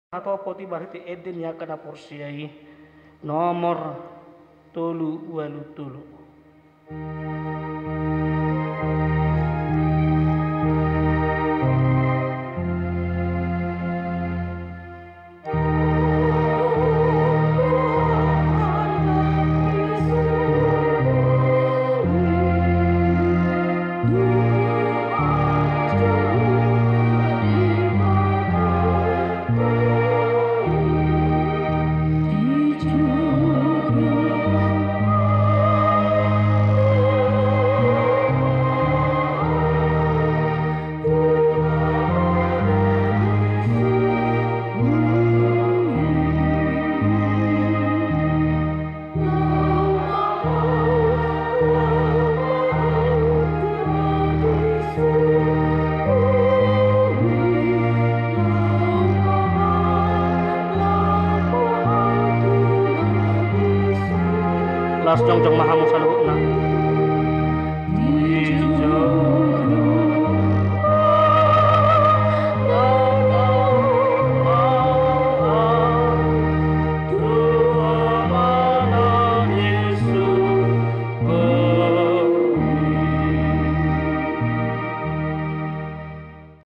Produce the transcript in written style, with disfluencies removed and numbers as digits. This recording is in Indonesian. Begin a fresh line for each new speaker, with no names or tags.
atau poti bariti eden ya kana porsiai nomor tolu walu tolu. Las jong jong mahamu salubna.